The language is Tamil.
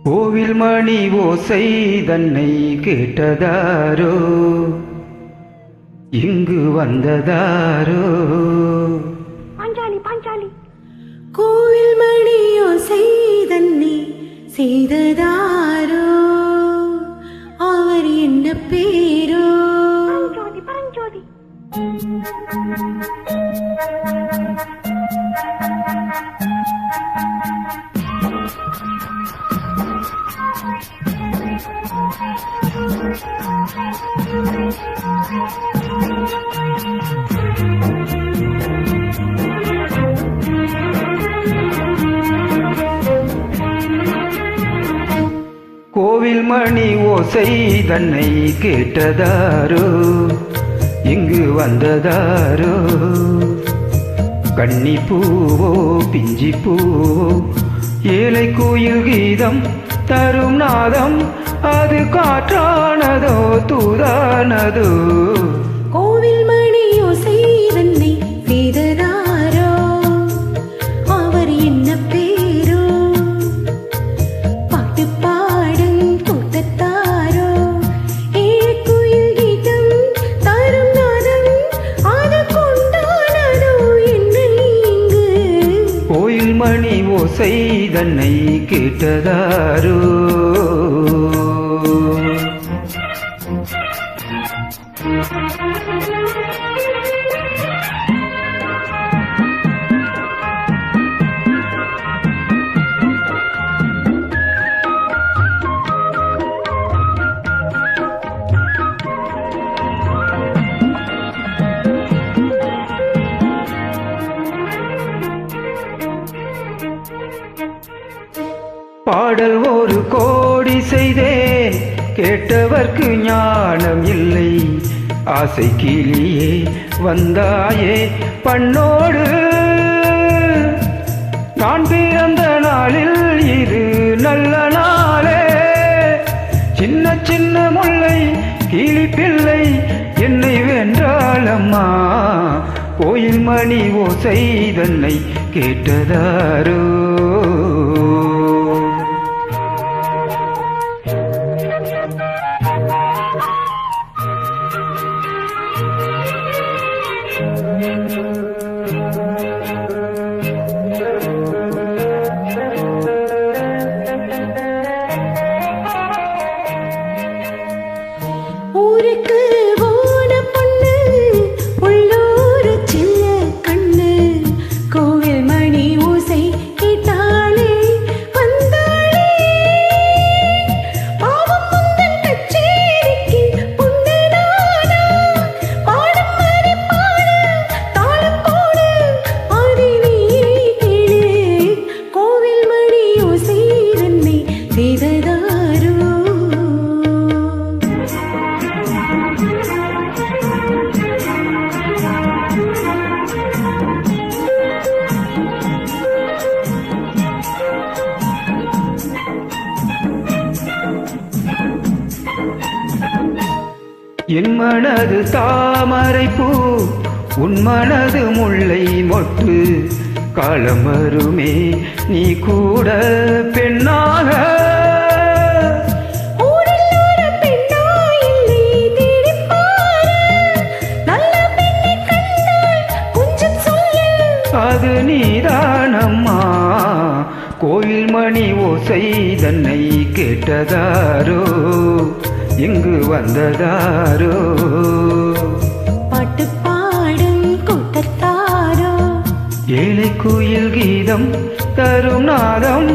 கோவில் மணி ஓசை தன்னை கேட்டதாரோ, இங்கு வந்ததாரோ? பாஞ்சாலி பாஞ்சாலி. கோவில் மணி ஓசை தன்னை செய்ததாரோ, அவர் என்ன பேரோ? பரஞ்சோதி பரஞ்சோதி. கோவில் மணி ஓசை தன்னை கேட்டதாரோ, இங்கு வந்ததாரோ? கன்னி பூவோ பிஞ்சி பூவோ, ஏழை கோயில் கீதம் தரும் நாதம், அது காற்றானதோ தூதானதோ? கோவில் மணி ஓசை தன்னை செய்ததாரோ, அவர் என்ன பேரோ? பாட்டு பாடும் கூட்டத்தாரோ, ஏழைக்குயில் கீதம் தரும் நாதம், அது கொண்டானதோ என்ன இங்கு? கோயில் மணி ஓசை தன்னை கேட்டதாரோ? பாடல் ஒரு கோடி செய்தேன், கேட்டவர்க்கு ஞானம் இல்லை. ஆசை கிளியே வந்தாயே பண்ணோடு, நான் பிறந்த நாளில் இது நல்ல நாளே. சின்ன சின்ன முல்லை கிளி பிள்ளை என்னை வென்றாளம்மா, கோயில் மணி ஓசை தன்னை கேட்டதாரோ? ஊருக்கு போன பொண்ணு, உள்ளூர் சின்ன கண்ணு, கோவில் மணி ஓசை கேட்டாளே வந்தாளே. பாவம் முந்தன் கச்சேரிக்கு பொண்ணு நானா, பாடும் மாதிரி பாடு தாளம் போடு, அதை நீ கேளு. கோவில் மணி ஓசை தன்னை செய்ததாரோ? என் மனது தாமரை பூ, உன் மனது முல்லை மொட்டு, காலம் வருமே நீ கூட பெண்ணாக. அது நீதானம்மா, கோயில் மணி ஓசை தன்னை கேட்டதாரோ, இங்கு வந்ததாரோ? பாட்டு பாடும் கூட்டத்தாரோ, ஏழை கோயில் கீதம் தரும் நாதம்,